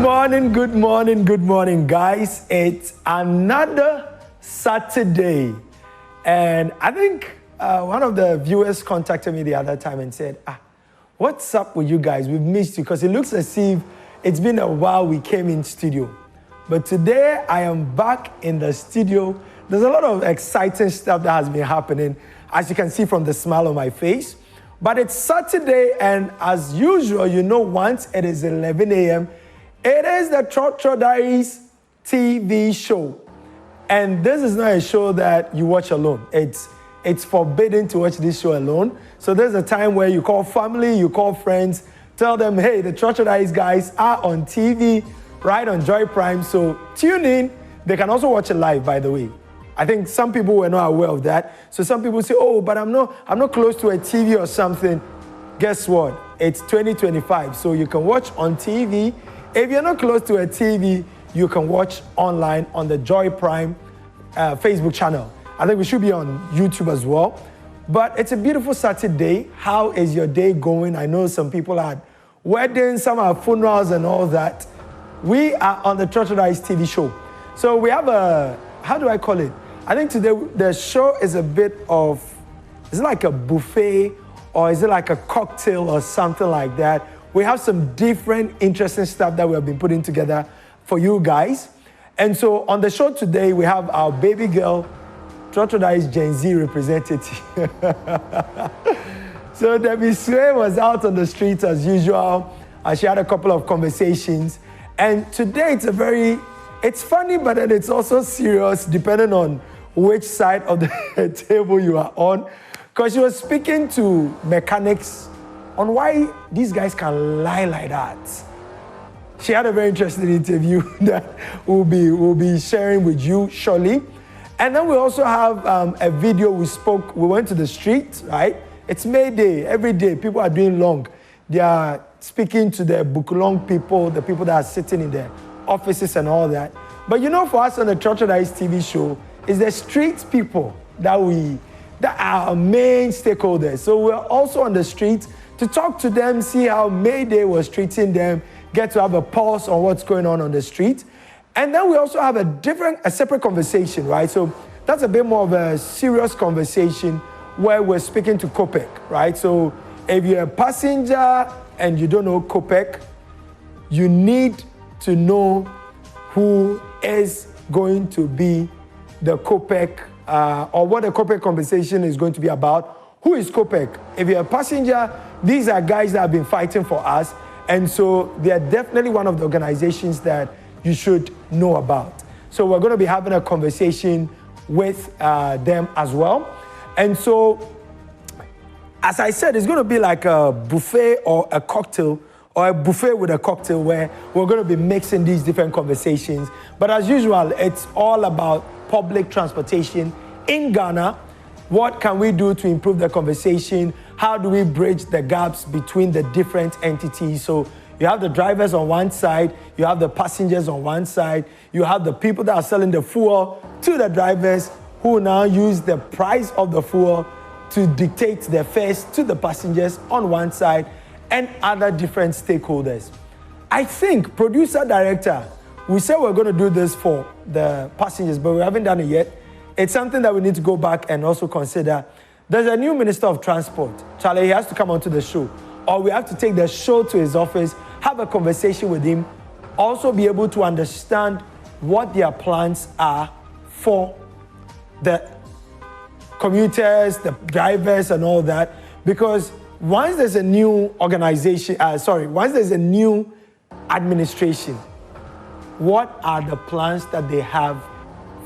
good morning, guys. It's another Saturday. And I think one of the viewers contacted me the other time and said, what's up with you guys? We've missed you, because it looks as if it's been a while we came in studio. But today I am back in the studio. There's a lot of exciting stuff that has been happening, as you can see from the smile on my face. But it's Saturday, and as usual, you know, once it is 11 a.m., it is the Trotro Diaries TV show. And this is not a show that you watch alone. It's forbidden to watch this show alone. So there's a time where you call family, you call friends, tell them, hey, the Trotro Diaries guys are on TV, right on Joy Prime. So tune in. They can also watch it live, by the way. I think some people were not aware of that. So some people say, oh, but I'm not close to a TV or something. Guess what? It's 2025, so you can watch on TV. If you're not close to a TV, you can watch online on the Joy Prime Facebook channel. I think we should be on YouTube as well. But it's a beautiful Saturday. How is your day going? I know some people are at weddings, some are funerals and all that. We are on the Trotro Diaries TV show. So we have a, how do I call it? I think today the show is a bit of, is it like a buffet or is it like a cocktail or something like that? We have some different interesting stuff that we have been putting together for you guys. And so on the show today, we have our baby girl, Trotro Diaries Gen Z representative. So Debbie Sway was out on the streets as usual. She had a couple of conversations. And today it's funny, but then it's also serious depending on which side of the table you are on. Because she was speaking to mechanics on why these guys can lie like that. She had a very interesting interview that we'll be sharing with you shortly. And then we also have a video we went to the street, right? It's May Day. Every day, people are doing long. They are speaking to the book long people, the people that are sitting in their offices and all that. But you know, for us on the Trotro Diaries TV show, it's the street people that are our main stakeholders. So we're also on the street to talk to them, see how May Day was treating them, get to have a pulse on what's going on the street. And then we also have a separate conversation, right? So that's a bit more of a serious conversation where we're speaking to COPEC, right? So if you're a passenger and you don't know COPEC, you need to know who is going to be the COPEC, or what the COPEC conversation is going to be about. Who is COPEC? If you're a passenger, these are guys that have been fighting for us. And so they are definitely one of the organizations that you should know about. So we're going to be having a conversation with them as well. And so, as I said, it's going to be like a buffet or a cocktail, or a buffet with a cocktail, where we're going to be mixing these different conversations. But as usual, it's all about public transportation in Ghana. What can we do to improve the conversation? How do we bridge the gaps between the different entities? So you have the drivers on one side, you have the passengers on one side, you have the people that are selling the fuel to the drivers, who now use the price of the fuel to dictate their fares to the passengers on one side, and other different stakeholders. I think, producer, director, we said we're going to do this for the passengers, but we haven't done it yet. It's something that we need to go back and also consider. There's a new Minister of Transport. Charlie, he has to come onto the show. Or we have to take the show to his office, have a conversation with him, also be able to understand what their plans are for the commuters, the drivers, and all that. Because once there's a new organization, once there's a new administration, what are the plans that they have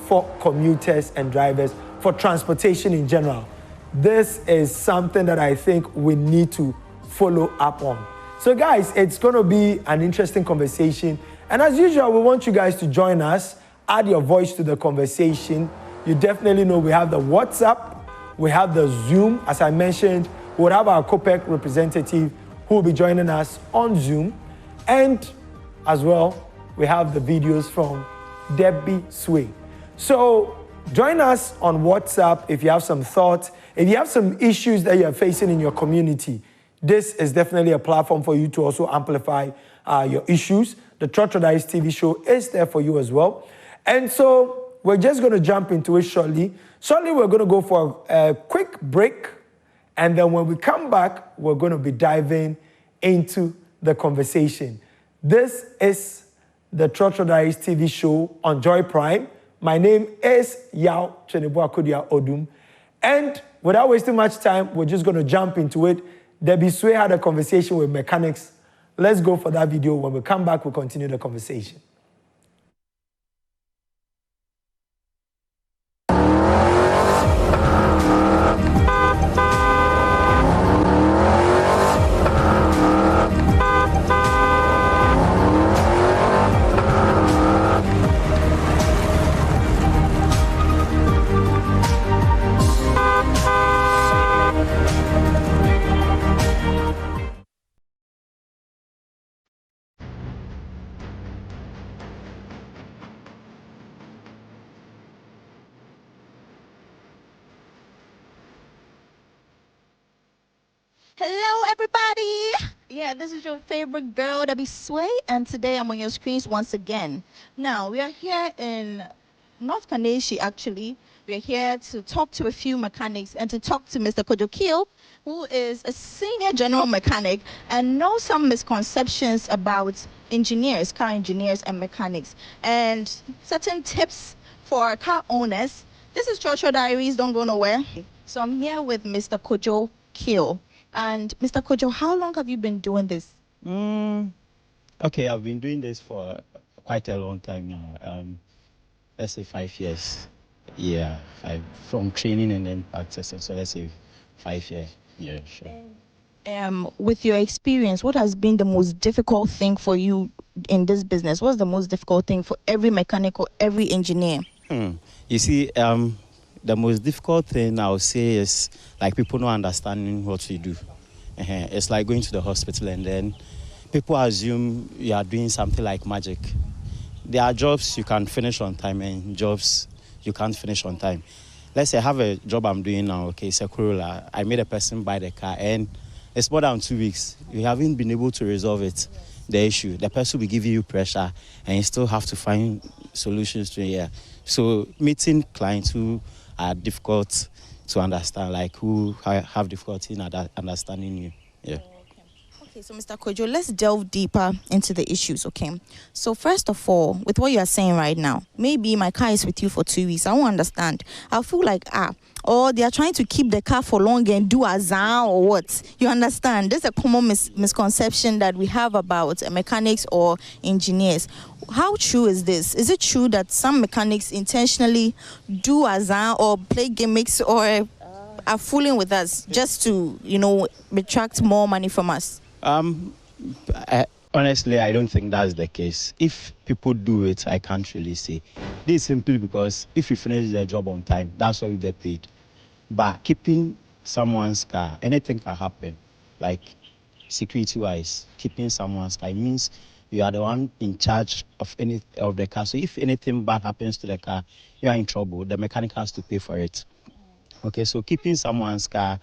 for commuters and drivers, for transportation in general? This is something that I think we need to follow up on. So guys, it's going to be an interesting conversation. And as usual, we want you guys to join us, add your voice to the conversation. You definitely know we have the WhatsApp, we have the Zoom. As I mentioned, we'll have our COPEC representative who will be joining us on Zoom. And as well, we have the videos from Debbie Sway. So join us on WhatsApp if you have some thoughts. If you have some issues that you're facing in your community, this is definitely a platform for you to also amplify your issues. The Trotrodice TV show is there for you as well. And so we're just going to jump into it shortly. Shortly, we're going to go for a quick break. And then when we come back, we're going to be diving into the conversation. This is the Trotrodice TV show on Joy Prime. My name is Yao Cheneboakodia Odum. And without wasting much time, we're just going to jump into it. Debbie Sway had a conversation with mechanics. Let's go for that video. When we come back, we'll continue the conversation. Hello, everybody. Yeah, this is your favorite girl, Debbie Sway, and today I'm on your screens once again. Now, we are here in North Kaneshie, actually. We are here to talk to a few mechanics and to talk to Mr. Kojo Keel, who is a senior general mechanic and knows some misconceptions about engineers, car engineers and mechanics, and certain tips for car owners. This is Churchill Diaries, don't go nowhere. So I'm here with Mr. Kojo Keel. And Mr. Kojo, how long have you been doing this? Okay, I've been doing this for quite a long time now. Let's say 5 years. Yeah, from training and then practicing. So let's say 5 years. Yeah, sure. With your experience, what has been the most difficult thing for you in this business? What's the most difficult thing for every mechanic or every engineer? You see, the most difficult thing I would say is like people not understanding what you do. It's like going to the hospital and then people assume you are doing something like magic. There are jobs you can finish on time and jobs you can't finish on time. Let's say I have a job I'm doing now, okay, it's a Corolla. I made a person buy the car and it's more than 2 weeks. You haven't been able to resolve it, the issue. The person will give you pressure and you still have to find solutions to it. Yeah. So meeting clients who are difficult to understand, like who have difficulty in understanding you. Yeah. Okay, so Mr. Kojo, let's delve deeper into the issues, okay? So first of all, with what you are saying right now, maybe my car is with you for 2 weeks. I won't understand. I'll feel like, or they are trying to keep the car for long and do azan or what? You understand? There's a common misconception that we have about mechanics or engineers. How true is this? Is it true that some mechanics intentionally do azan or play gimmicks or are fooling with us just to, retract more money from us? Honestly, I don't think that's the case. If people do it, I can't really say. This is simply because if you finish the job on time, that's what you get paid. But keeping someone's car, anything can happen. Like security-wise, keeping someone's car means you are the one in charge of any of the car. So if anything bad happens to the car, you are in trouble. The mechanic has to pay for it. Okay, so keeping someone's car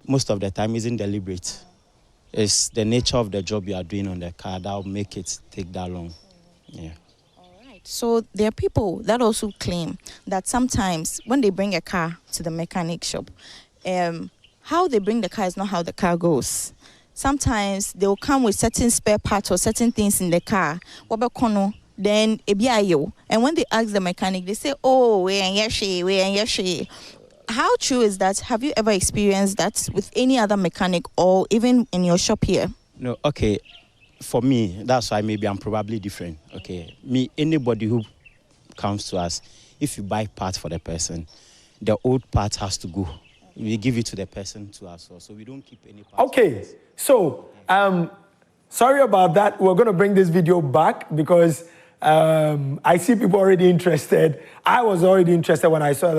most of the time isn't deliberate. It's the nature of the job you are doing on the car that will make it take that long. Yeah. All right. So there are people that also claim that sometimes when they bring a car to the mechanic shop, how they bring the car is not how the car goes. Sometimes they will come with certain spare parts or certain things in the car. Then and when they ask the mechanic, they say, "Oh, we and yashi." How true is that? Have you ever experienced that with any other mechanic or even in your shop here? No, okay. For me, that's why maybe I'm probably different. Okay. Anybody who comes to us, if you buy parts for the person, the old part has to go. We give it to the person to us. So we don't keep any parts. Okay. So, sorry about that. We're going to bring this video back because I see people already interested. I was already interested when I saw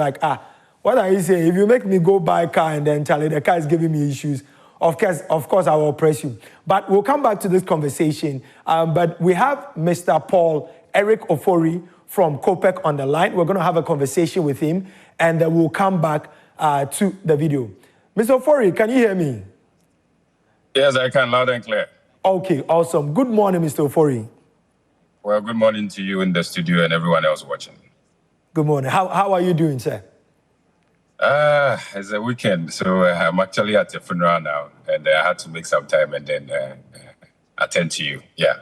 what are you saying? If you make me go buy a car and then Charlie, the car is giving me issues, of course I will press you. But we'll come back to this conversation. But we have Mr. Paul Eric Ofori from COPEC on the line. We're going to have a conversation with him and then we'll come back to the video. Mr. Ofori, can you hear me? Yes, I can, loud and clear. Okay, awesome. Good morning, Mr. Ofori. Well, good morning to you in the studio and everyone else watching. Good morning. How are you doing, sir? It's a weekend, so I'm actually at a funeral now, and I had to make some time and then attend to you. Yeah.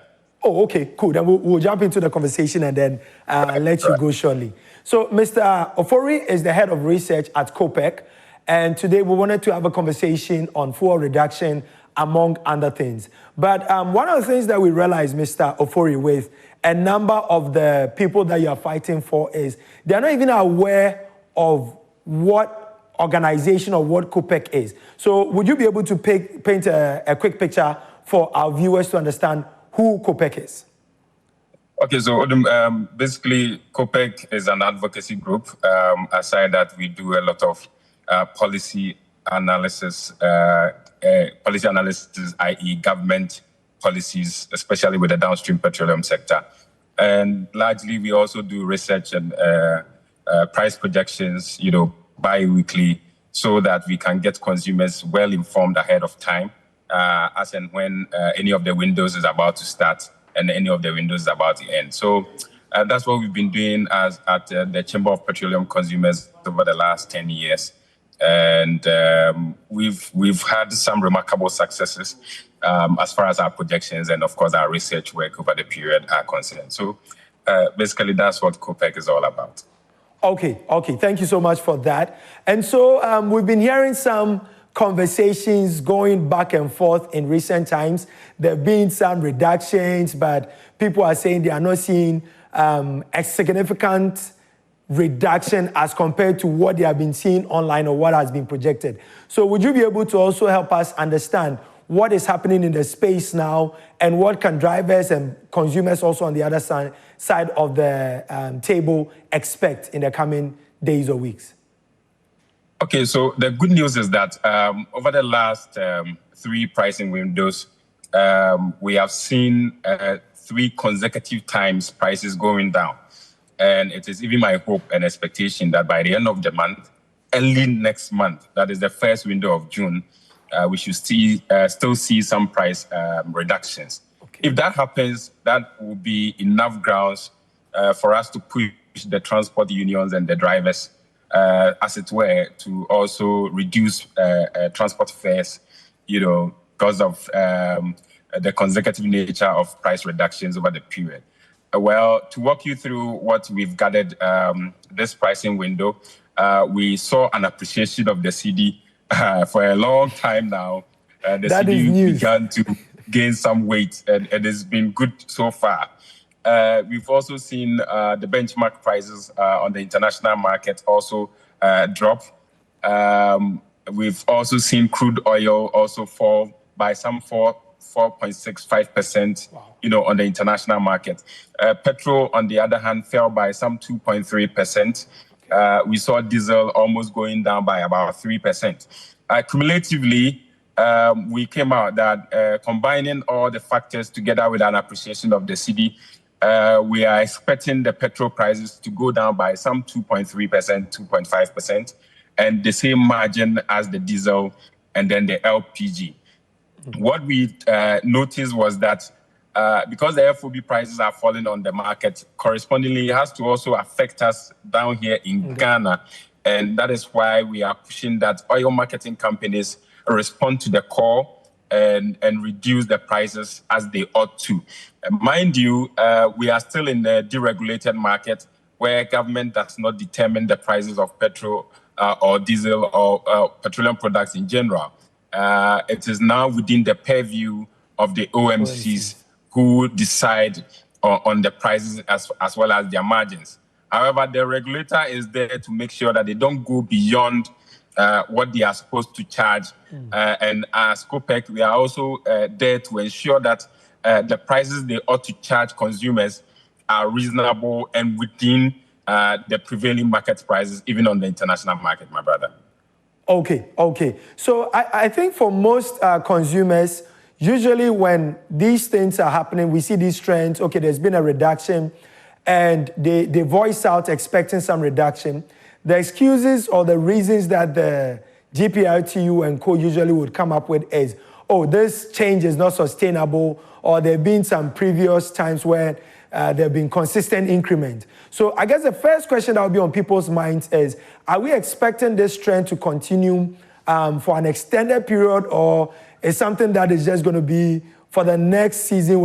Oh, okay, cool. Then we'll jump into the conversation and then let you go shortly. So, Mr. Ofori is the head of research at COPEC, and today we wanted to have a conversation on fuel reduction, among other things. But one of the things that we realized, Mr. Ofori, with a number of the people that you are fighting for is they're not even aware of what organization or what COPEC is. So would you be able to paint a quick picture for our viewers to understand who COPEC is? Okay, so basically, COPEC is an advocacy group. Aside that, we do a lot of policy analysis, i.e. government policies, especially with the downstream petroleum sector. And largely, we also do research and price projections, bi-weekly, so that we can get consumers well informed ahead of time, as and when any of the windows is about to start and any of the windows is about to end. So that's what we've been doing at the Chamber of Petroleum Consumers over the last 10 years. And we've had some remarkable successes as far as our projections and, of course, our research work over the period are concerned. So basically, that's what COPEC is all about. Okay. Thank you so much for that. And so we've been hearing some conversations going back and forth in recent times. There have been some reductions, but people are saying they are not seeing a significant reduction as compared to what they have been seeing online or what has been projected. So would you be able to also help us understand what is happening in the space now and what can drivers and consumers also on the other side of the table expect in the coming days or weeks? Okay, so the good news is that over the last 3 pricing windows, we have seen 3 consecutive times prices going down. And it is even my hope and expectation that by the end of the month, early next month, that is the first window of June, we should still see some price reductions. Okay. If that happens, that will be enough grounds for us to push the transport unions and the drivers, as it were, to also reduce transport fares, because of the consecutive nature of price reductions over the period. Well, to walk you through what we've gathered this pricing window, we saw an appreciation of the cedi for a long time now. The cedi began to gain some weight, and it's been good so far. We've also seen the benchmark prices on the international market also drop. We've also seen crude oil also fall by some 4.65%, on the international market. Petrol, on the other hand, fell by some 2.3%. We saw diesel almost going down by about 3%. Cumulatively, we came out that combining all the factors together with an appreciation of the cedi, we are expecting the petrol prices to go down by some 2.3%, 2.5%, and the same margin as the diesel and then the LPG. What we noticed was that because the FOB prices are falling on the market, correspondingly, it has to also affect us down here in Ghana. And that is why we are pushing that oil marketing companies respond to the call and reduce the prices as they ought to. Mind you, we are still in a deregulated market where government does not determine the prices of petrol or diesel or petroleum products in general. It is now within the purview of the OMCs who decide on the prices as well as their margins. However, the regulator is there to make sure that they don't go beyond what they are supposed to charge. And as COPEC, we are also there to ensure that the prices they ought to charge consumers are reasonable and within the prevailing market prices, even on the international market, my brother. Okay. So I think for most consumers, usually when these things are happening, we see these trends, there's been a reduction, and they voice out expecting some reduction. The excuses or the reasons that the GPRTU and co usually would come up with is, oh, this change is not sustainable, or there have been some previous times where there have been consistent increment. So I guess the first question that will be on people's minds is, are we expecting this trend to continue for an extended period, or is something that is just going to be for the next season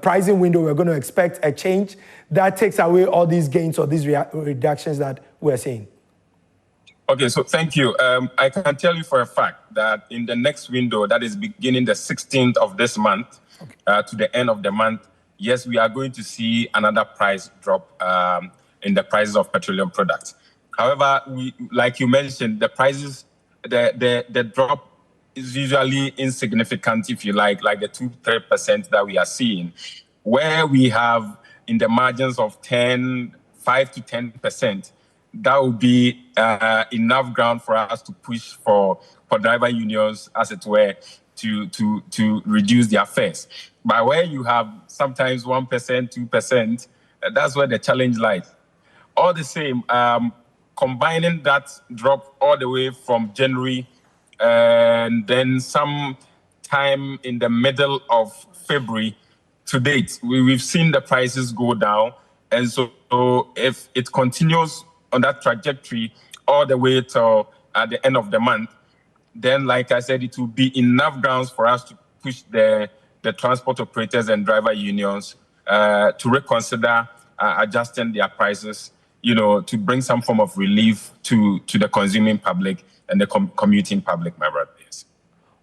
pricing window, we're going to expect a change that takes away all these gains or these reductions that we're seeing? Okay, so thank you. I can tell you for a fact that in the next window, that is beginning the 16th of this month to the end of the month, yes, we are going to see another price drop in the prices of petroleum products. However, like you mentioned, the prices, the drop is usually insignificant, if you like the 2-3% that we are seeing, where we have in the margins of 5 to 10%. That would be enough ground for us to push for driver unions, as it were, to reduce their fares. But where you have sometimes 1%, 2%, that's where the challenge lies. All the same, combining that drop all the way from January and then some time in the middle of February to date, we've seen the prices go down. And so if it continues on that trajectory all the way to at the end of the month, then, like I said, it will be enough grounds for us to push the transport operators and driver unions to reconsider adjusting their prices, to bring some form of relief to the consuming public and the commuting public, my brother. Yes.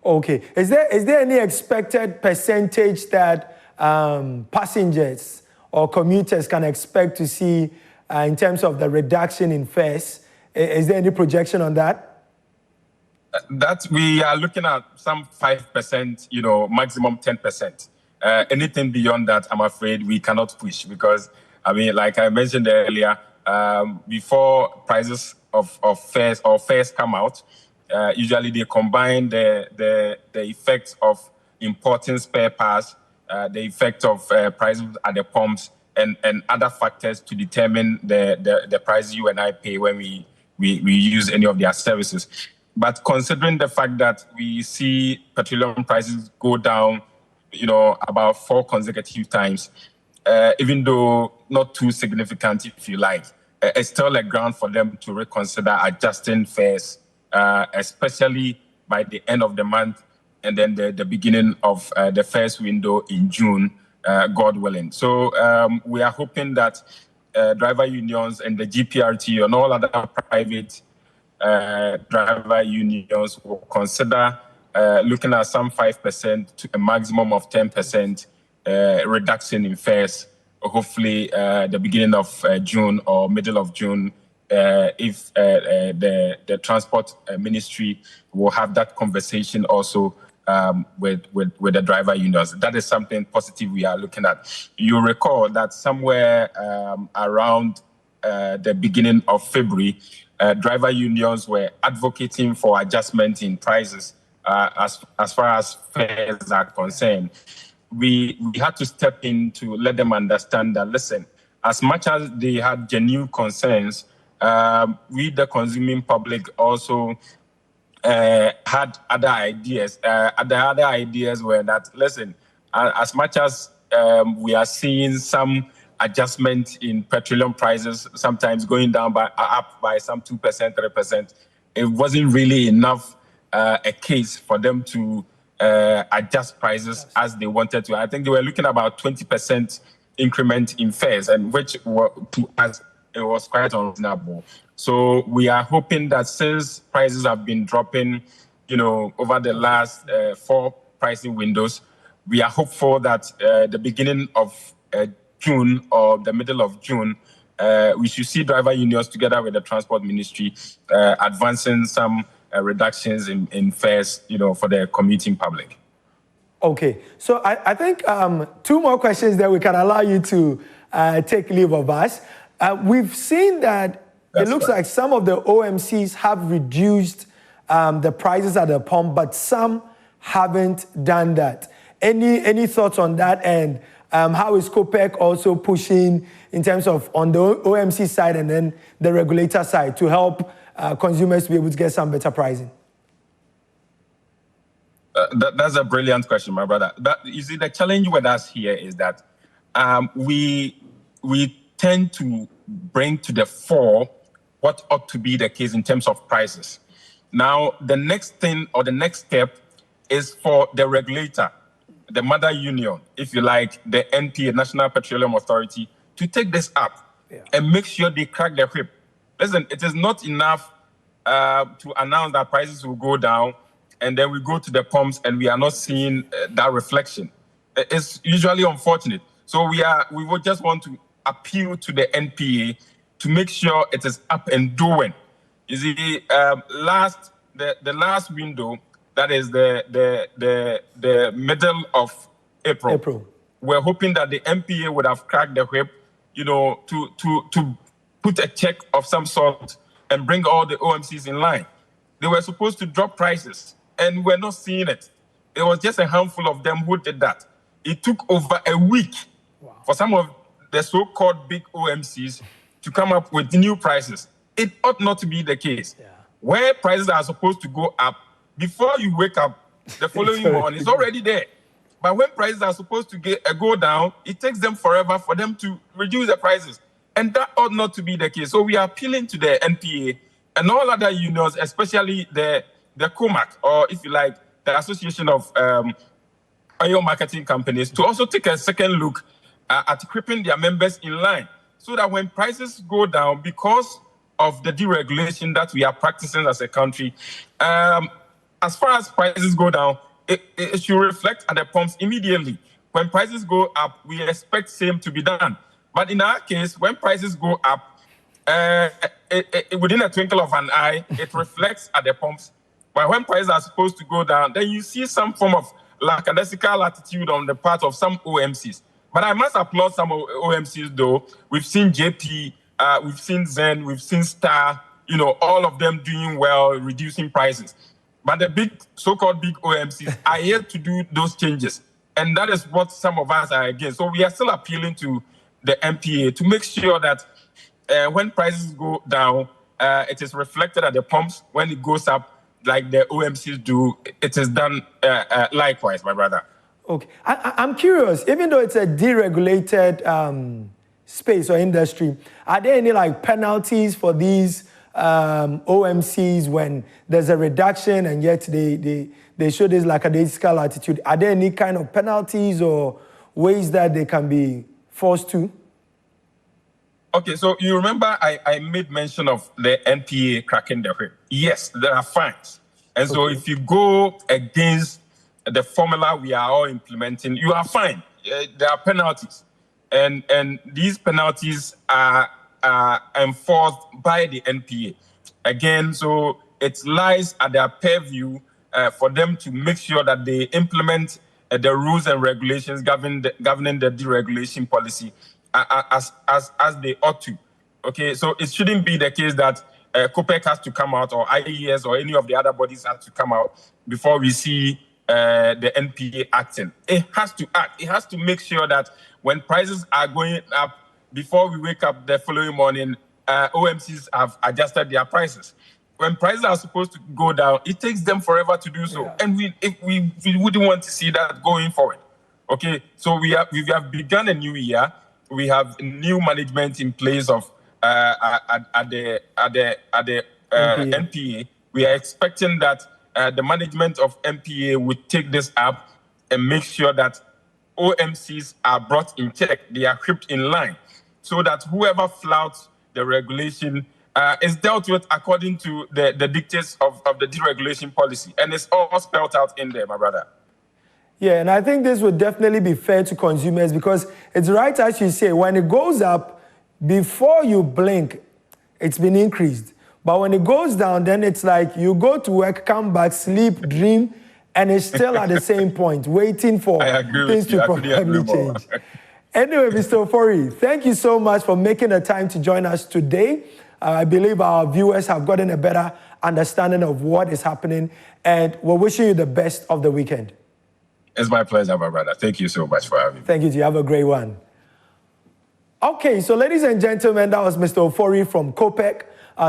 Okay. Is there any expected percentage that passengers or commuters can expect to see in terms of the reduction in fares? Is there any projection on that? That we are looking at some 5%, maximum 10%. Anything beyond that, I'm afraid we cannot push because, like I mentioned earlier, before prices of fares come out, usually they combine the effect of importing spare parts, the effect of prices at the pumps, and other factors to determine the price you and I pay when we use any of their services. But considering the fact that we see petroleum prices go down, about 4 consecutive times, even though not too significant, if you like, it's still a ground for them to reconsider adjusting fares, especially by the end of the month and then the beginning of the first window in June, God willing. So we are hoping that driver unions and the GPRT and all other private driver unions will consider looking at some 5% to a maximum of 10% reduction in fares, hopefully the beginning of June or middle of June, if the transport ministry will have that conversation also with the driver unions. That is something positive we are looking at. You recall that somewhere around the beginning of February, driver unions were advocating for adjustment in prices as far as fares are concerned. We had to step in to let them understand that, listen, as much as they had genuine concerns, we, the consuming public, also had other ideas. The other ideas were that, listen, as much as we are seeing some adjustment in petroleum prices, sometimes going down up by some 2%, 3%, it wasn't really enough a case for them to adjust prices as they wanted to. I think they were looking at about 20% increment in fares, and which to us it was quite unreasonable. So we are hoping that since prices have been dropping, over the last 4 pricing windows, we are hopeful that the beginning of June or the middle of June, we should see driver unions together with the transport ministry advancing some reductions in fares, for the commuting public. Okay, so I think 2 more questions that we can allow you to take leave of us. We've seen that it looks like some of the OMCs have reduced the prices at the pump, but some haven't done that. Any thoughts on that? And how is COPEC also pushing in terms of on the OMC side and then the regulator side to help consumers to be able to get some better pricing? That's a brilliant question, my brother. You see, the challenge with us here is that we tend to bring to the fore what ought to be the case in terms of prices. Now, the next thing or the next step is for the regulator, the mother union, if you like, the NPA, National Petroleum Authority, to take this up and make sure they crack the whip. Listen, it is not enough to announce that prices will go down and then we go to the pumps and we are not seeing that reflection. It's usually unfortunate. So we would just want to appeal to the NPA to make sure it is up and doing. You see, the last window, that is the middle of April. We're hoping that the NPA would have cracked the whip, to put a check of some sort and bring all the OMCs in line. They were supposed to drop prices, and we're not seeing it. It was just a handful of them who did that. It took over a week for some of the so-called big OMCs to come up with new prices. It ought not to be the case. Where prices are supposed to go up, before you wake up the following morning, it's already there. But when prices are supposed to go down, it takes them forever for them to reduce the prices. And that ought not to be the case. So we are appealing to the NPA and all other unions, especially the COPEC, or if you like, the Association of Oil Marketing Companies, to also take a second look at keeping their members in line, so that when prices go down because of the deregulation that we are practicing as a country, as far as prices go down, it should reflect at the pumps immediately. When prices go up, we expect same to be done. But in our case, when prices go up, within a twinkle of an eye, it reflects at the pumps. But when prices are supposed to go down, then you see some form of lackadaisical attitude on the part of some OMCs. But I must applaud some OMCs, though. We've seen JP, we've seen Zen, we've seen Star, all of them doing well, reducing prices. But the big, so-called big OMCs are yet to do those changes. And that is what some of us are against. So we are still appealing to the NPA to make sure that when prices go down, it is reflected at the pumps. When it goes up, like the OMCs do, it is done likewise, my brother. Okay. I'm curious, even though it's a deregulated space or industry, are there any penalties for these OMCs when there's a reduction and yet they show this lackadaisical attitude? Are there any kind of penalties or ways that they can be forced to? Okay, so you remember I made mention of the NPA cracking the whip. Yes, there are fines. And so if you go against the formula we are all implementing, you are fined. There are penalties. And these penalties are enforced by the NPA. Again, so it lies at their purview for them to make sure that they implement the rules and regulations governing the deregulation policy as they ought to. Okay, so it shouldn't be the case that COPEC has to come out, or IES or any of the other bodies have to come out before we see the NPA acting. It has to act. It has to make sure that when prices are going up, before we wake up the following morning, OMCs have adjusted their prices. When prices are supposed to go down, it takes them forever to do so. And we wouldn't want to see that going forward. Okay, so we have begun a new year. We have new management in place of at the NPA. We are expecting that the management of NPA would take this up and make sure that OMCs are brought in check. They are kept in line, so that whoever flouts the regulation is dealt with according to the dictates of the deregulation policy. And it's all spelled out in there, my brother. Yeah, and I think this would definitely be fair to consumers, because it's right, as you say, when it goes up, before you blink, it's been increased. But when it goes down, then it's like you go to work, come back, sleep, dream, and it's still at the same point, waiting for things to probably change. Anyway, Mr. Ofori, thank you so much for making the time to join us today. I believe our viewers have gotten a better understanding of what is happening, and we're wishing you the best of the weekend. It's my pleasure, my brother. Thank you so much for having me. Thank you. You have a great one. Okay, so ladies and gentlemen, that was Mr. Ofori from COPEC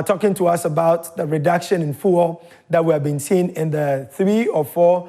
talking to us about the reduction in fuel that we have been seeing in the 3 or 4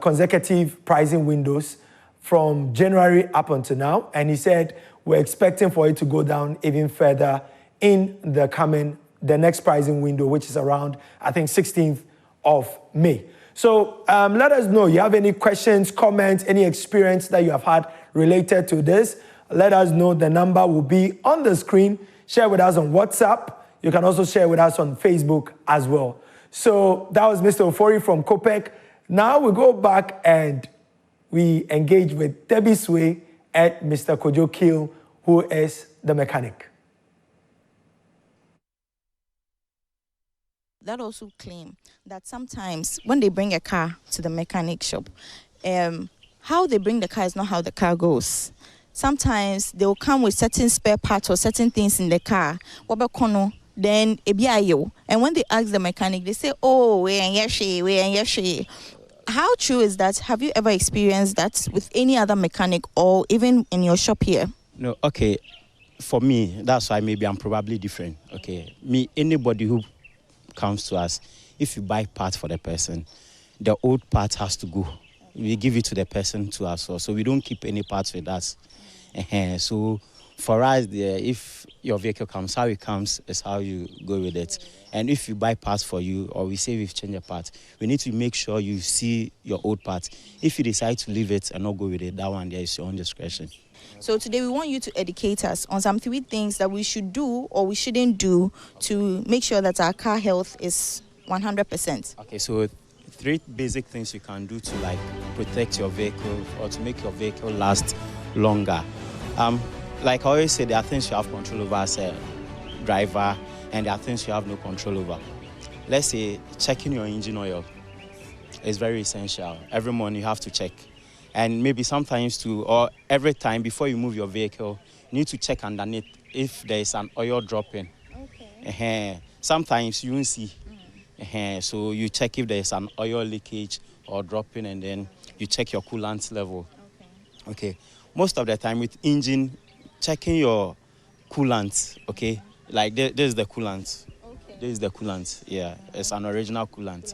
consecutive pricing windows from January up until now. And he said, we're expecting for it to go down even further in the next pricing window, which is around, I think, 16th of May. So let us know, you have any questions, comments, any experience that you have had related to this. Let us know. The number will be on the screen. Share with us on WhatsApp. You can also share with us on Facebook as well. So that was Mr. Ofori from COPEC. Now we go back and we engage with Debbie Sway and Mr. Kojo Kill, who is the mechanic. That also claim that sometimes when they bring a car to the mechanic shop, how they bring the car is not how the car goes. Sometimes they will come with certain spare parts or certain things in the car. Then and when they ask the mechanic, they say, "Oh, we and yeshi." How true is that? Have you ever experienced that with any other mechanic or even in your shop here? No, okay. For me, that's why maybe I'm probably different. Okay, anybody who comes to us, if you buy parts for the person, the old part has to go. We give it to the person to us, so we don't keep any parts with us. So for us, if your vehicle comes, how it comes is how you go with it. And if you buy parts for you, or we say we've changed a part, we need to make sure you see your old part. If you decide to leave it and not go with it, that one there is your own discretion. So today we want you to educate us on some 3 things that we should do or we shouldn't do to make sure that our car health is 100%. Okay, so 3 basic things you can do to like protect your vehicle or to make your vehicle last longer. Like I always say, there are things you have control over as a driver and there are things you have no control over. Let's say checking your engine oil is very essential. Every morning you have to check. And maybe sometimes or every time before you move your vehicle, you need to check underneath if there is an oil dropping. Okay. Sometimes you won't see. So you check if there is an oil leakage or dropping, and then you check your coolant level. Okay. Most of the time with engine, checking your coolant, okay? Like this is the coolant. Okay. This is the coolant, yeah. It's an original coolant.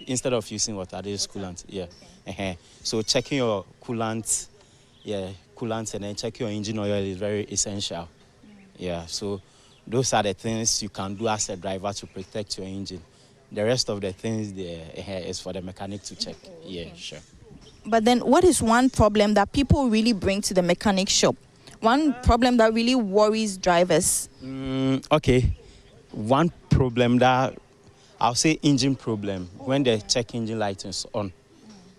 Instead of using water, this is coolant, yeah. Okay. So checking your coolant, and then checking your engine oil is very essential. Yeah, so those are the things you can do as a driver to protect your engine. The rest of the things is for the mechanic to check. Yeah, sure. But then what is one problem that people really bring to the mechanic shop? One problem that really worries drivers? Okay. One problem that I'll say engine problem when the check engine light is on.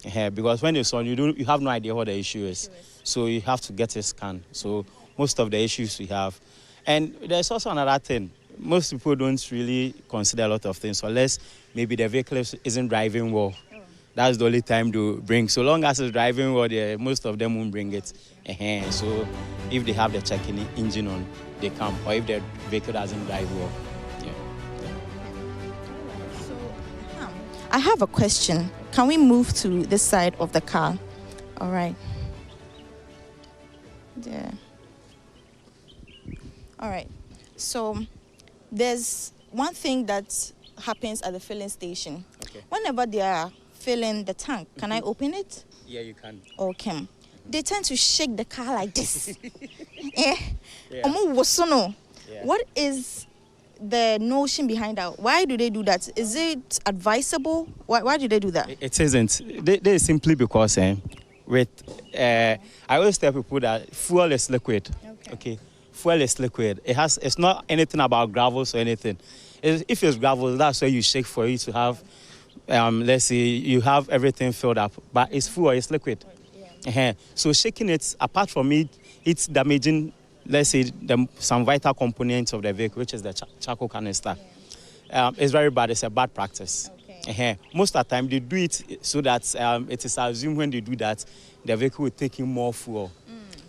Because when it's on, you have no idea what the issue is. So you have to get a scan. So most of the issues we have. And there's also another thing. Most people don't really consider a lot of things unless maybe the vehicle isn't driving well. That's the only time to bring. So long as it's driving well, most of them won't bring it. So if they have the checking engine on, they come. Or if the vehicle doesn't drive well. So I have a question. Can we move to this side of the car? All right. Yeah. All right. So there's one thing that happens at the filling station. Okay. Whenever they are filling the tank, can I open it? Yeah, you can. Okay. They tend to shake the car like this. Yeah. What is the notion behind that? Why do they do that? Is it advisable? Why do they do that? It isn't. They simply because I always tell people that fuel is liquid. Okay. Fuel is liquid. It's not anything about gravels or anything. If it's gravel, that's why you shake for it to have, let's say you have everything filled up. But it's fuel, it's liquid. Yeah. So shaking it, apart from it, it's damaging, let's say, some vital components of the vehicle, which is the charcoal canister. Yeah. It's very bad. It's a bad practice. Okay. Most of the time, they do it so that it is assumed when they do that, the vehicle will take in more fuel.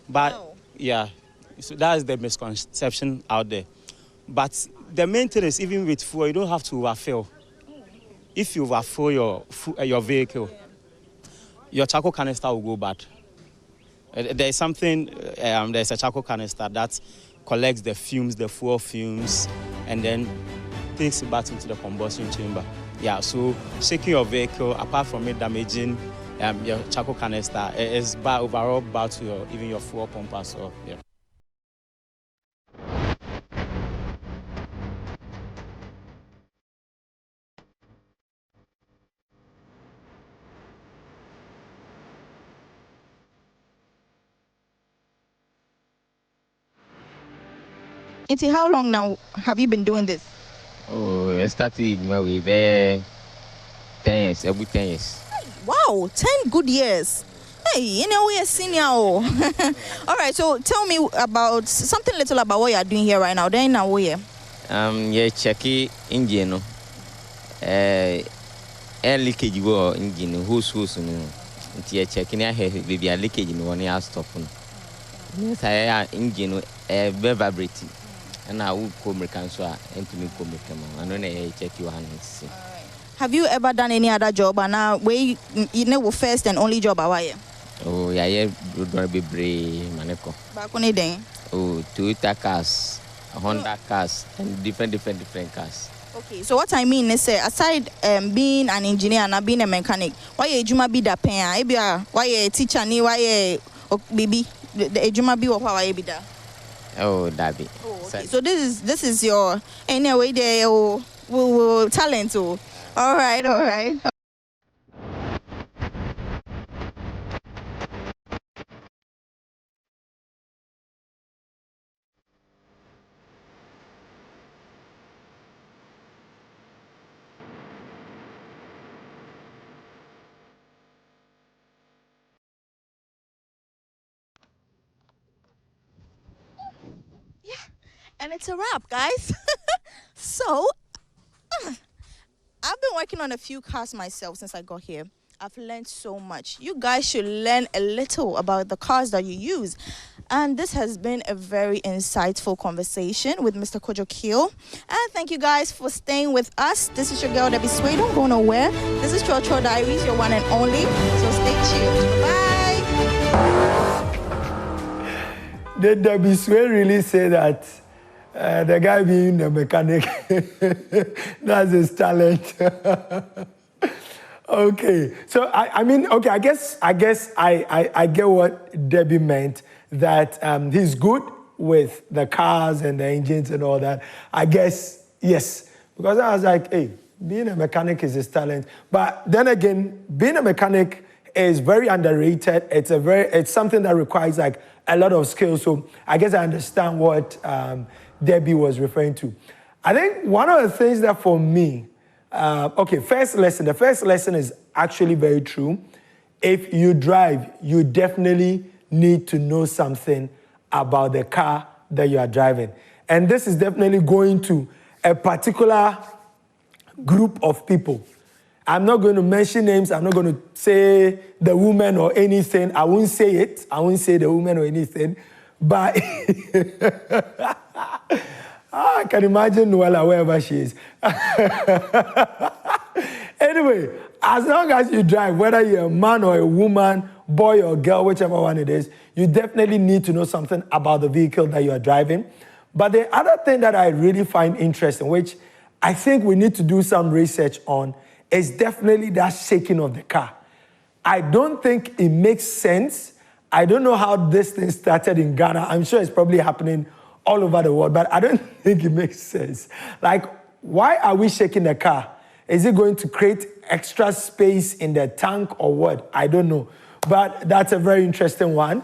But, yeah, so that's the misconception out there. But the main thing is, even with fuel, you don't have to overfill. If you overfill your vehicle, your charcoal canister will go bad. There's a charcoal canister that collects the fumes, the fuel fumes, and then takes it back into the combustion chamber. Yeah, so shaking your vehicle, apart from it damaging your charcoal canister, is overall bad to even your fuel pump as well. Yeah. Iti, how long now have you been doing this? Oh, I started with 10 years, every 10 years. Wow, 10 good years. Hey, you know, we're senior. Oh. All right, so tell me about something little about what you're doing here right now. Then now we're Yeah, check engine, no. Air leakage go engine, who's no. Until checking air baby, a leakage in one year stop. Yes, I engine vibrating. And I will come reconcile and to me come. I don't know, check your hands. Have you ever done any other job? And now, you know, first and only job, away. Oh, yeah, would be brave, Maneko. Back on it, then. Oh, Toyota cars, Honda cars, and different cars. Okay, so what I mean is, aside being an engineer and being a mechanic, why you might be the pen? Why a teacher? Why baby? The Juma be or why be there? Oh, Dabby. Oh, okay. So this is your anyway there talent. Oh. All right. Yeah, and it's a wrap, guys. So I've been working on a few cars myself since I got here. I've learned so much. You guys should learn a little about the cars that you use. And this has been a very insightful conversation with Mr. Kojo Keel. And thank you guys for staying with us. This is your girl, Debbie Sway. Don't go nowhere. This is Cho Diaries, your one and only. So stay tuned. Bye. Did Debbie Sway really say that? The guy being the mechanic, that's his talent. Okay, so I mean, okay, I guess I get what Debbie meant, that he's good with the cars and the engines and all that. I guess, yes, because I was like, hey, being a mechanic is his talent. But then again, being a mechanic is very underrated. It's something that requires like a lot of skill. So I guess I understand what Debbie was referring to. I think one of the things that for me, the first lesson is actually very true. If you drive, you definitely need to know something about the car that you are driving. And this is definitely going to a particular group of people. I'm not going to mention names. I'm not going to say the woman or anything. I won't say it. I won't say the woman or anything. But I can imagine Noella wherever she is. Anyway, as long as you drive, whether you're a man or a woman, boy or girl, whichever one it is, you definitely need to know something about the vehicle that you are driving. But the other thing that I really find interesting, which I think we need to do some research on, is definitely that shaking of the car. I don't think it makes sense. I don't know how this thing started in Ghana. I'm sure it's probably happening all over the world, but I don't think it makes sense. Like, why are we shaking the car? Is it going to create extra space in the tank or what? I don't know. But that's a very interesting one.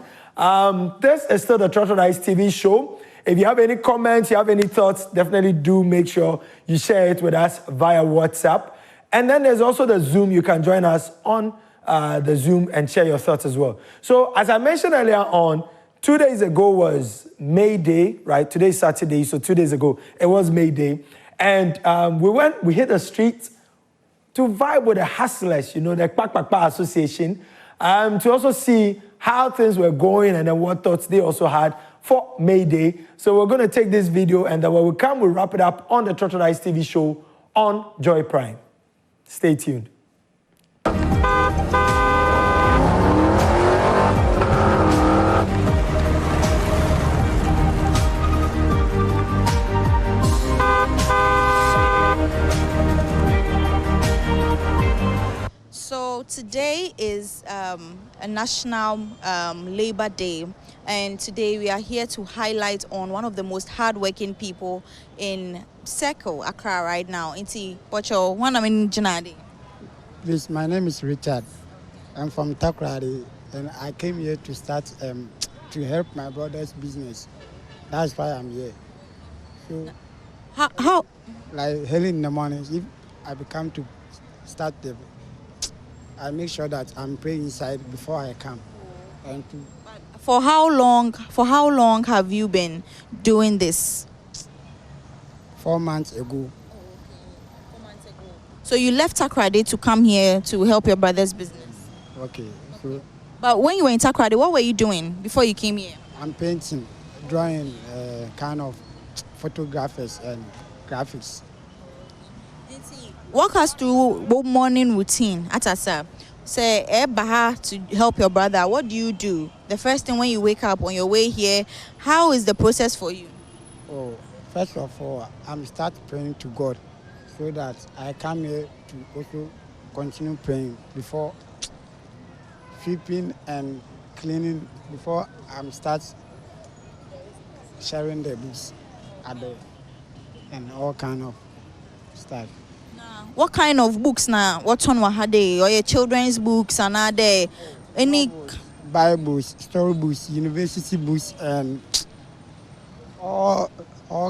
This is still the Trotted Eyes TV show. If you have any comments, you have any thoughts, definitely do make sure you share it with us via WhatsApp. And then there's also the Zoom. You can join us on the Zoom and share your thoughts as well. So as I mentioned earlier on, 2 days ago was May Day, right? Today's Saturday, so 2 days ago, it was May Day. And we hit the streets to vibe with the hustlers, you know, the Kpakpakpa Association, to also see how things were going and then what thoughts they also had for May Day. So we're going to take this video, and then when we come, we'll wrap it up on the Trotted Eyes TV show on Joy Prime. Stay tuned. a National Labor Day, and today we are here to highlight on one of the most hardworking people in Circle, Accra right now. Inti Pocho, one of in Janadi. Please, my name is Richard. I'm from Takrady, and I came here to start to help my brother's business. That's why I'm here. So, How? like early in the morning, if I become to start I make sure that I'm praying inside before I come. And For how long? For how long have you been doing this? 4 months ago. So you left Takrady to come here to help your brother's business. Okay. So But when you were in Takrady, what were you doing before you came here? I'm painting, drawing, kind of photographers and graphics. Walk us through what morning routine at Asab. Say, Baha to help your brother. What do you do? The first thing when you wake up on your way here, how is the process for you? Oh, first of all, I'm start praying to God so that I come here to also continue praying before sweeping and cleaning, before I'm start sharing the books at the and all kind of stuff. What kind of books now? What one were they? Or your children's books and are there any Bibles, story books, university books, and all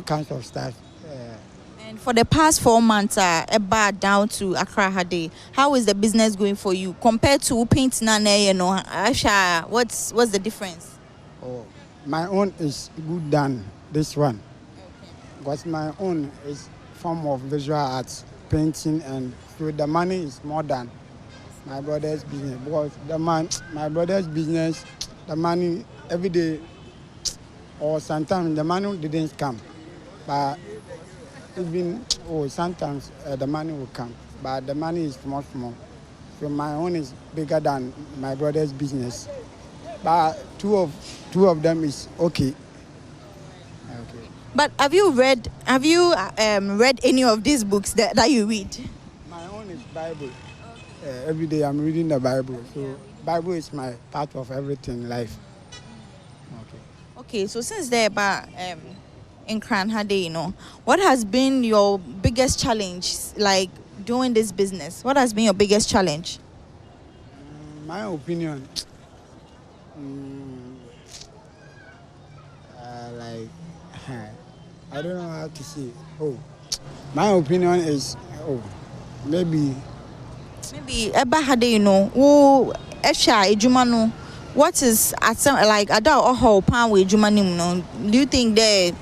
kinds of stuff. And for the past 4 months, about down to Accra Hade, how is the business going for you compared to paint nane? You know, Asha, what's the difference? Oh, my own is good than this one, because my own is form of visual arts, painting, and so the money is more than my brother's business. Because my brother's business, the money every day, or sometimes the money didn't come, but even sometimes the money will come, but the money is much more. So my own is bigger than my brother's business, but two of them is okay. But have you read any of these books that you read? My own is Bible. Every day I'm reading the Bible. So Bible is my part of everything in life. Okay, so since they're about in Kranhade, you know, what has been your biggest challenge, like doing this business? What has been your biggest challenge? My opinion, like, I don't know how to say. My opinion is, maybe Ebahade, you know, Esha Ejumanu. What is like adult or how pan with Jumanim? No, do you think that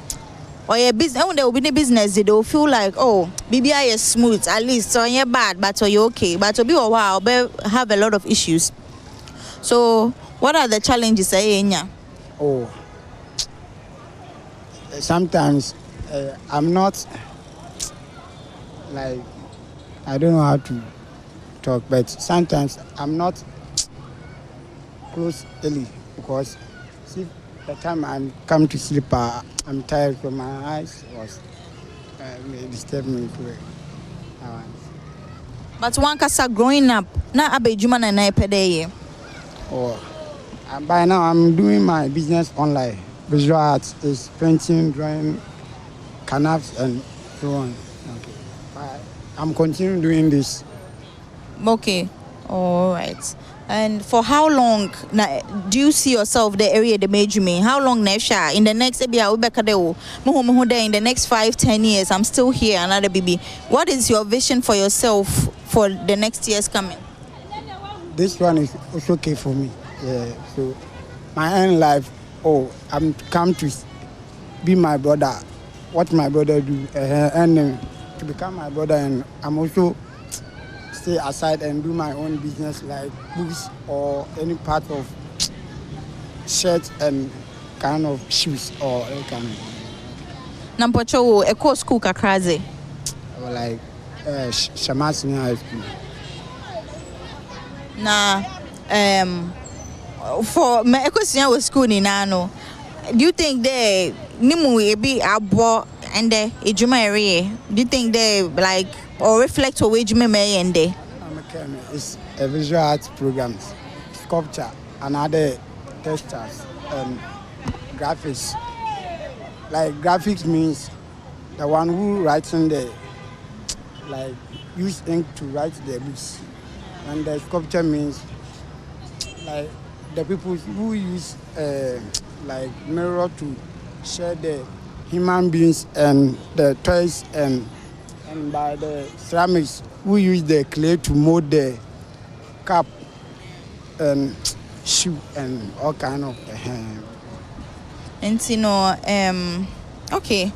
or your business when there will be business they will feel like BBI is smooth at least so you're bad but you're okay but to be a while have a lot of issues. So what are the challenges sometimes I'm not like I don't know how to talk, but sometimes I'm not close early because see the time I'm come to sleep I'm tired so my eyes was disturb me. But one kasa growing up na abe juma na pede. By now I'm doing my business online. Visual arts is painting, drawing, canvas and so on. Okay. I'm continuing doing this. Okay. All right. And for how long do you see yourself the area the made you mean? How long Nesha? In the next in the next 5-10 years, I'm still here, another baby. What is your vision for yourself for the next years coming? This one is also okay for me. Yeah. So my own life, I'm come to be my brother. What my brother do, and to become my brother, and I'm also stay aside and do my own business like books or any part of shirts and kind of shoes or any kind of. Nampocho Eco School Kakraze. Or like Shamasini High School. For my Eco Senior School in Nano, do you think they Nimu be abo and the Ejuma area? Do you think they like or reflect or wage me and they? It's a visual arts program. sculpture and other textures and graphics. Like graphics means the one who writes in the like use ink to write the books, and the sculpture means like the people who use like mirror to share the human beings and the toys, and by the ceramics who use the clay to mold the cup and shoe and all kind of and okay.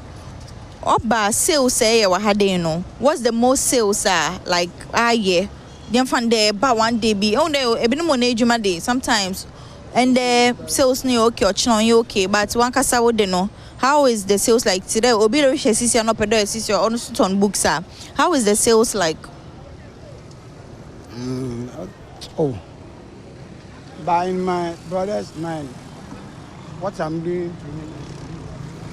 Oba sales say what's the most sales like yeah. Then from there but one day be on there a bit more day sometimes and the sales ni okay or okay, but one kasa would know how is the sales like today obi rich sisi no pedo sisi on books how is the sales like? But in my brother's mind, what I'm doing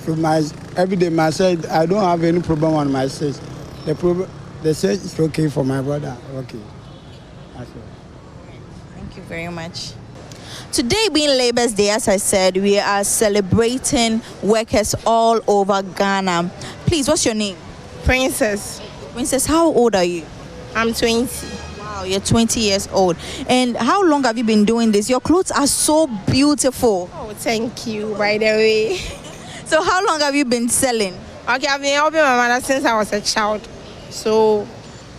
to my everyday myself, I don't have any problem on my sales. The sales is okay for my brother. Okay. That's all. Thank you very much. Today being Labour's Day, as I said, we are celebrating workers all over Ghana. Please, what's your name? Princess. Princess, how old are you? I'm 20. Wow, you're 20 years old. And how long have you been doing this? Your clothes are so beautiful. Oh, thank you, by the way. So how long have you been selling? Okay, I've been helping my mother since I was a child. So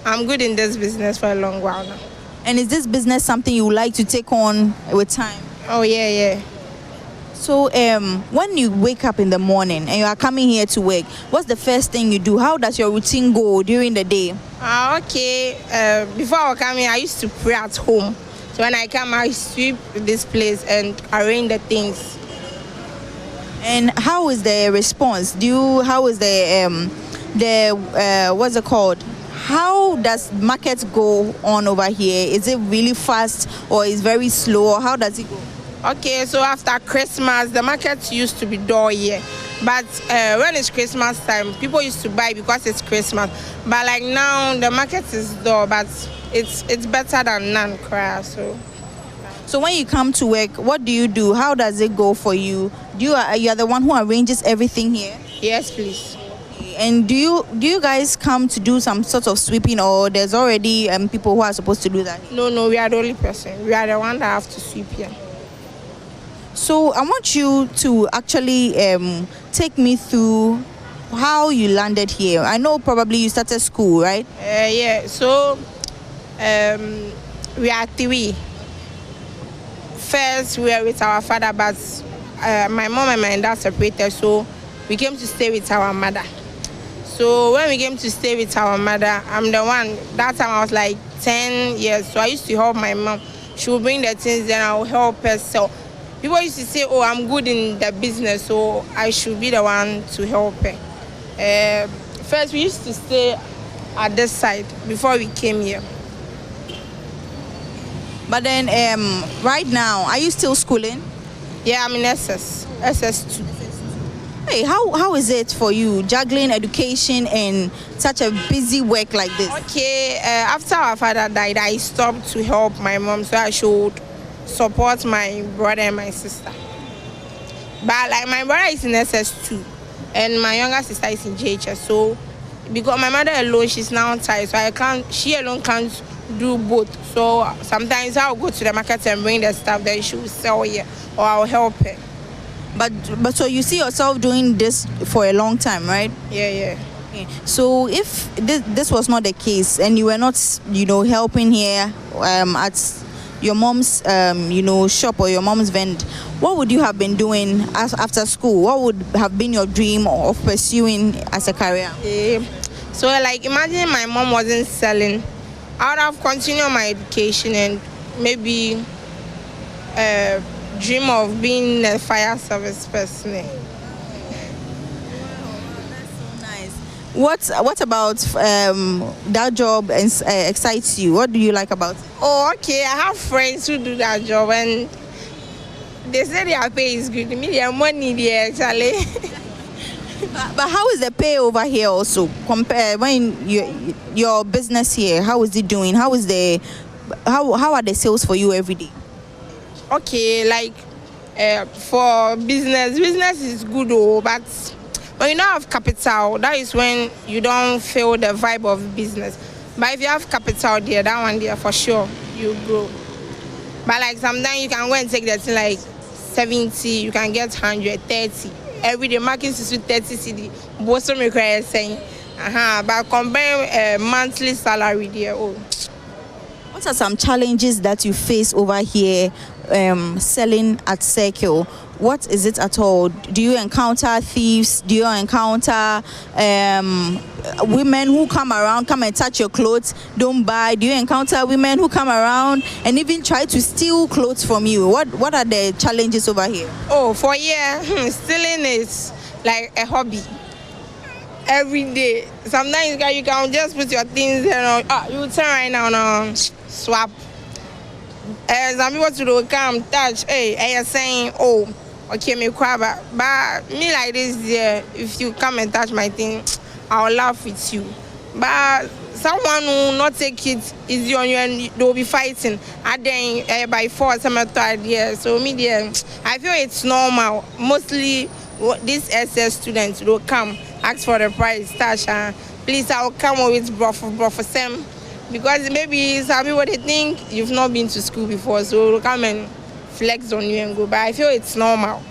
I'm good in this business for a long while now. And is this business something you would like to take on with time? Oh, yeah. So when you wake up in the morning and you are coming here to work, what's the first thing you do? How does your routine go during the day? Okay. Before I come here, I used to pray at home. So when I come, I sweep this place and arrange the things. And how is the response? How is what's it called? How does market go on over here? Is it really fast or is very slow? Or how does it go? Okay, so after Christmas, the market used to be dull here. But when it's Christmas time, people used to buy because it's Christmas. But like now, the market is dull, but it's better than none, cry. So when you come to work, what do you do? How does it go for you? You are the one who arranges everything here? Yes, please. And do you guys come to do some sort of sweeping, or there's already people who are supposed to do that? No, we are the only person. We are the one that have to sweep here. So I want you to actually take me through how you landed here. I know probably you started school, right? Yeah. So we are three. First, we were with our father, but my mom and my dad separated, so we came to stay with our mother. So when we came to stay with our mother, I'm the one. That time I was like 10 years, so I used to help my mom. She would bring the things, then I would help her. So people used to say, "Oh, I'm good in the business, so I should be the one to help her." First, we used to stay at this side before we came here. But then, right now, are you still schooling? Yeah, I'm in SS2. Hey, how is it for you juggling education and such a busy work like this? Okay, after our father died, I stopped to help my mom, so I should support my brother and my sister. But like my brother is in SS2, and my younger sister is in JHS. So because my mother alone, she's now tired, so she alone can't do both. So sometimes I'll go to the market and bring the stuff, then she will sell here, or I'll help her. But so you see yourself doing this for a long time, right? Yeah. Okay. So if this was not the case and you were not, helping here at your mom's, shop or your mom's vend, what would you have been doing after school? What would have been your dream of pursuing as a career? So like imagine my mom wasn't selling. I would have continued my education and maybe dream of being a fire service person. Wow, that's so nice. What about that job excites you? What do you like about it? Oh, okay. I have friends who do that job and they say their pay is good. Me, their money there actually. But how is the pay over here also? Compare when your business here, how is it doing? How are the sales for you every day? okay, like for business is good, but when you don't have capital, that is when you don't feel the vibe of business. But if you have capital there, that one there for sure you grow. But like sometimes you can go and take that thing like 70, you can get 130. Every day market is 30 CD. Both some require saying, but compare monthly salary there. Oh. What are some challenges that you face over here selling at Circle? What is it at all? Do you encounter thieves? Do you encounter women who come and touch your clothes, don't buy? Do you encounter women who come around and even try to steal clothes from you? What are the challenges over here? Oh, for here, stealing is like a hobby. Every day. Sometimes you can just put your things there. You turn right now and swap. Some people to come touch. Hey, and you're saying, oh, okay, me crab. But me like this, yeah, if you come and touch my thing, I'll laugh with you. But someone who not take it easy on you and they'll be fighting. And then by force, I'm a third year. So me there, I feel it's normal. Mostly these SS students will come, ask for the price, Tasha. Please, I'll come with for Sam. Because maybe some people they think you've not been to school before, so they'll come and flex on you and go. But I feel it's normal.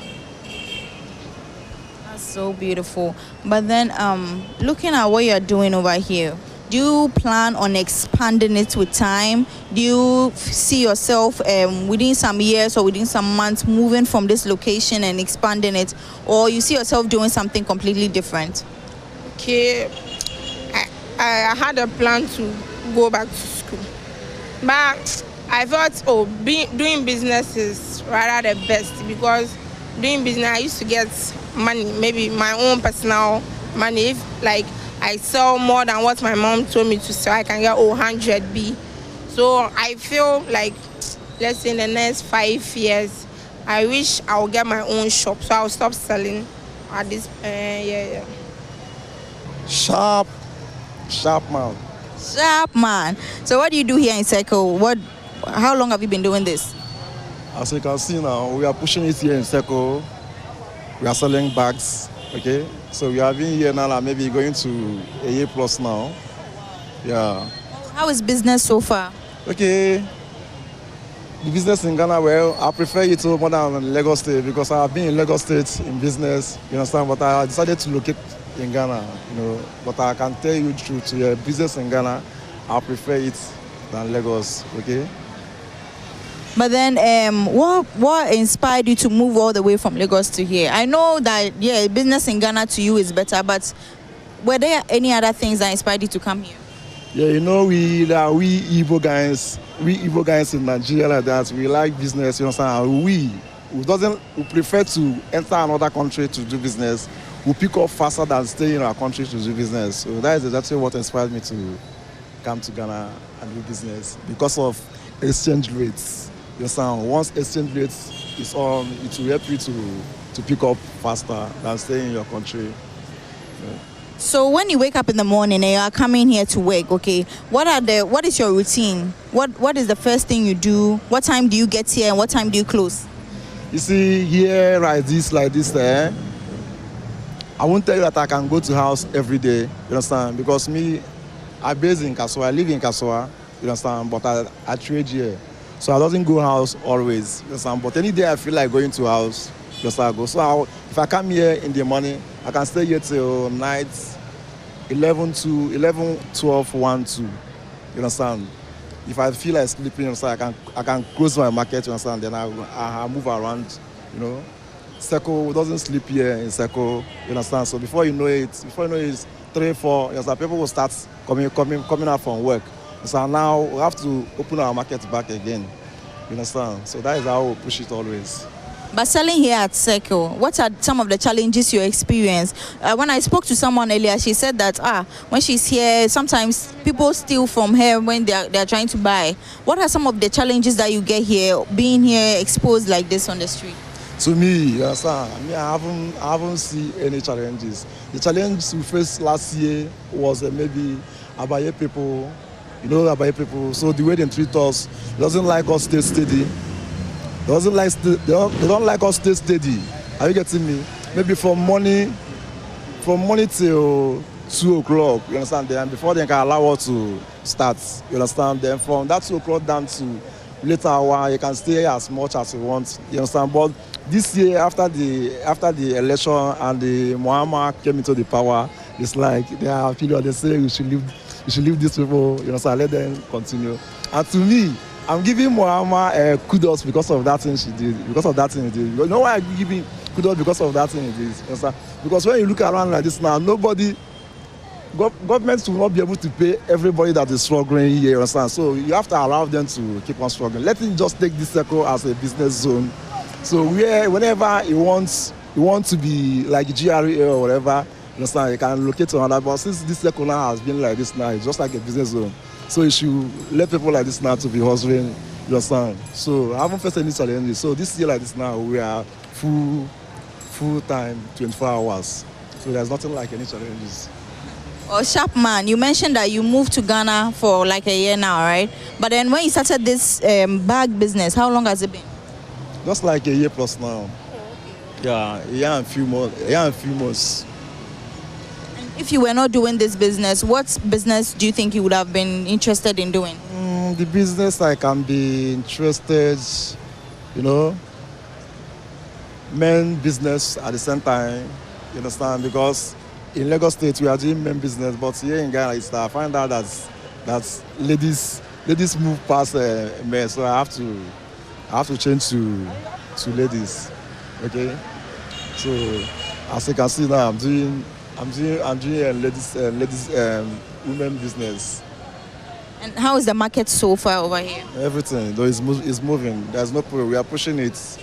That's so beautiful. But then looking at what you're doing over here, do you plan on expanding it with time? Do you see yourself within some years or within some months moving from this location and expanding it? Or you see yourself doing something completely different? Okay, I had a plan to go back to school. But I thought, doing business is rather the best because doing business, I used to get money, maybe my own personal money. If, like, I sell more than what my mom told me to sell, I can get 100B. So I feel like, let's say in the next 5 years, I wish I will get my own shop. So I'll stop selling at this, yeah. Sharp man. Sharp man. So what do you do here in Circle? How long have you been doing this? As you can see now, we are pushing it here in Circle. We are selling bags, okay? So we have been here now, maybe going to a year plus now. Yeah. How is business so far? Okay. The business in Ghana, well, I prefer it more than Lagos State because I have been in Lagos State in business, you understand? But I decided to locate in Ghana, But I can tell you the truth, yeah, business in Ghana, I prefer it than Lagos, okay? But then what inspired you to move all the way from Lagos to here? I know that, yeah, business in Ghana to you is better, but were there any other things that inspired you to come here? Yeah, we Igbo guys in Nigeria like that, we like business, you understand? We prefer to enter another country to do business. We pick up faster than stay in our country to do business. So that is exactly what inspired me to come to Ghana and do business because of exchange rates. You understand? Once exchange rates is on, it will help you to pick up faster than staying in your country. Yeah. So when you wake up in the morning and you are coming here to work, okay, what is your routine? What is the first thing you do? What time do you get here and what time do you close? You see, here like this, I won't tell you that I can go to house every day, you understand? Because I base in Kasua, I live in Kasua, you understand? But I trade here. So I doesn't go house always, you understand? But any day I feel like going to house, you understand, I go. So if I come here in the morning, I can stay here till night 11, 12, 1, 2, you understand? If I feel like sleeping, you understand, I can close my market, you understand? Then I move around, Circle doesn't sleep here in Circle, you understand? So before you know it's 3, 4, you understand? People will start coming out from work. So now we have to open our market back again, you understand? So that is how we push it always. But selling here at Circle, what are some of the challenges you experience? When I spoke to someone earlier, she said that when she's here, sometimes people steal from her when they're trying to buy. What are some of the challenges that you get here, being here exposed like this on the street? To me, I haven't seen any challenges. The challenge we faced last year was maybe Abaye people, Abaye people. So the way they treat us, doesn't like us stay steady. They don't like us stay steady. Are you getting me? Maybe from morning till 2 o'clock, you understand? Then before they can allow us to start, you understand? Then from that 2 o'clock down to later hour, you can stay as much as you want, you understand? But this year, after the election and the Muhammad came into the power, it's like they are period. They say you should leave these people, you understand? Let them continue. And to me, I'm giving Muhammad kudos because of that thing she did. Because of that thing he did. You know why I'm giving kudos? Because of that thing he did. You understand? Because when you look around like this now, governments will not be able to pay everybody that is struggling here, you understand? So you have to allow them to keep on struggling. Let him just take this circle as a business zone. So whenever he wants to be like GRA or whatever, you understand, he can locate to another. But since this circle now has been like this now, it's just like a business zone. So you should let people like this now to be hustling, you understand? So I haven't faced any challenges. So this year like this now, we are full time, 24 hours. So there's nothing like any challenges. Oh, Sharpman, you mentioned that you moved to Ghana for like a year now, right? But then when you started this bag business, how long has it been? Just like a year plus now. Yeah, a year and a few months. If you were not doing this business, what business do you think you would have been interested in doing? The business I can be interested, men business at the same time, you understand? Because in Lagos State we are doing men business, but here in Ghana I find out that ladies move past men, so I have to change to ladies. Okay, so as you can see now, I'm doing ladies women business. And how is the market so far over here? Everything though is moving. There's no problem. We are pushing it.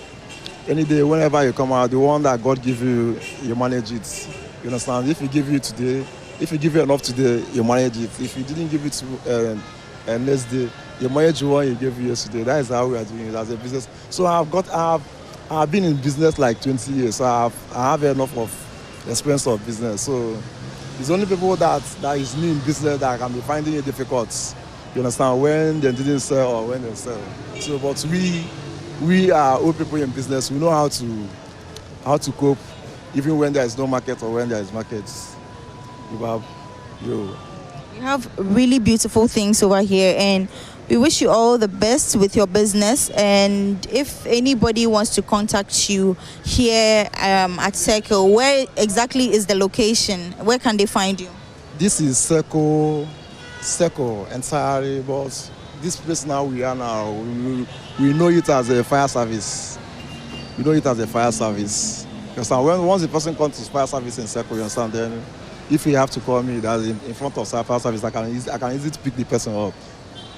Any day, whenever you come out, the one that God give you, you manage it. You understand? If He give you today, if He give you enough today, you manage it. If He didn't give it to next day, you manage the one He gave you yesterday. That is how we are doing it as a business. So I've been in business like 20 years. So I have enough of experience of business. So it's only people that is new in business that can be finding it difficult. You understand? When they didn't sell or when they sell. So, but we are old people in business. We know how to cope, even when there is no market or when there is markets. You have really beautiful things over here, and we wish you all the best with your business. And if anybody wants to contact you here at Circle, where exactly is the location? Where can they find you? This is Circle entirely, but this place now we are now, we know it as a fire service. We know it as a fire service. You understand? Once the person comes to fire service in Circle, you understand, then if you have to call me, that's in front of fire service, I can easily pick the person up.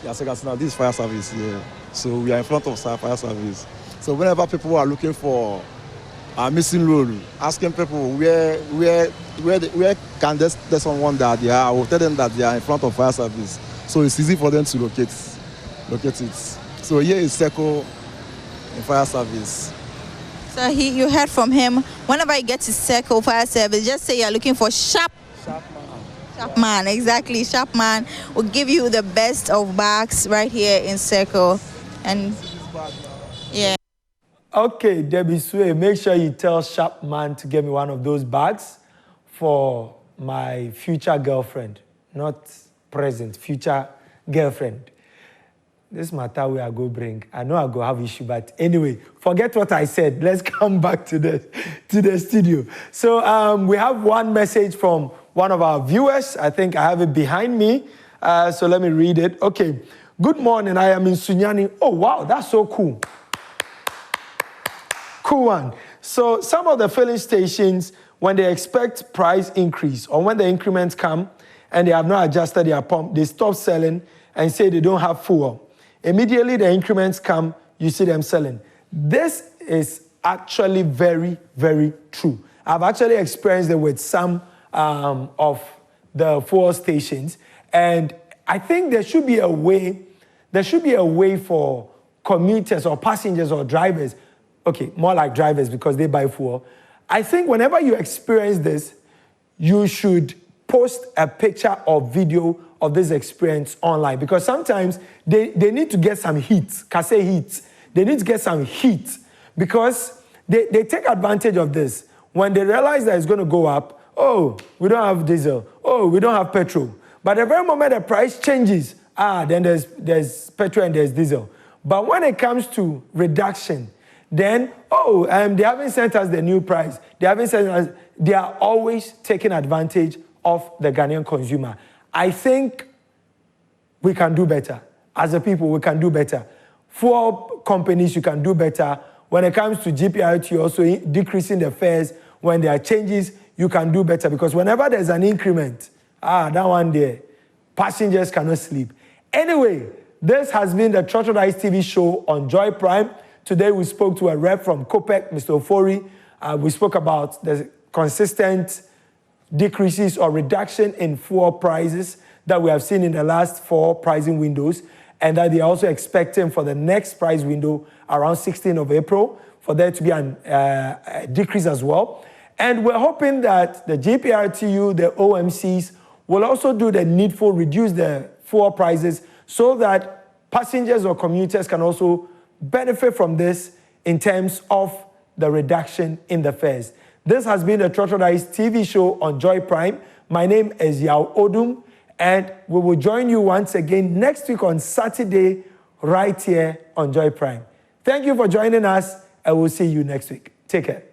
Yeah, so now this is fire service here. So we are in front of fire service. So whenever people are looking for a missing load, asking people where can there's someone that they are, I will tell them that they are in front of fire service. So it's easy for them to locate it. So here is Circle in fire service. So you heard from him. Whenever you get to Circle Fire Service, just say you're looking for Sharpman, exactly. Sharpman will give you the best of bags right here in Circle. And yeah. Okay, Debbie Sway, make sure you tell Sharpman to get me one of those bags for my future girlfriend, not present, future girlfriend. This matter we are go bring. I know I go have issue, but anyway, forget what I said. Let's come back to the studio. So we have one message from one of our viewers. I think I have it behind me. So let me read it. Okay. Good morning. I am in Sunyani. Oh, wow. That's so cool. Cool one. So some of the filling stations, when they expect price increase or when the increments come and they have not adjusted their pump, they stop selling and say they don't have fuel. Immediately the increments come, you see them selling. This is actually very, very true. I've actually experienced it with some of the fuel stations, and I think there should be a way for commuters or passengers or drivers, okay, more like drivers because they buy fuel. I think whenever you experience this, you should post a picture or video of this experience online, because sometimes they need to get some heat, Kase heat. they need to get some heat because they take advantage of this. When they realize that it's going to go up, oh, we don't have diesel. Oh, we don't have petrol. But the very moment the price changes, then there's petrol and there's diesel. But when it comes to reduction, then, they haven't sent us the new price. They haven't sent us. They are always taking advantage of the Ghanaian consumer. I think we can do better. As a people, we can do better. For companies, you can do better. When it comes to GPRT, also decreasing the fares, when there are changes, you can do better. Because whenever there's an increment, that one there, passengers cannot sleep. Anyway, this has been the Trotted Ice TV show on Joy Prime. Today we spoke to a rep from COPEC, Mr. Ofori. We spoke about the consistent decreases or reduction in fuel prices that we have seen in the last 4 pricing windows, and that they are also expecting for the next price window around 16th of April for there to be a decrease as well. And we're hoping that the GPRTU, the OMCs, will also do the needful, reduce the fuel prices so that passengers or commuters can also benefit from this in terms of the reduction in the fares. This has been the Trotted Ice TV show on Joy Prime. My name is Yao Odum, and we will join you once again next week on Saturday right here on Joy Prime. Thank you for joining us, and we'll see you next week. Take care.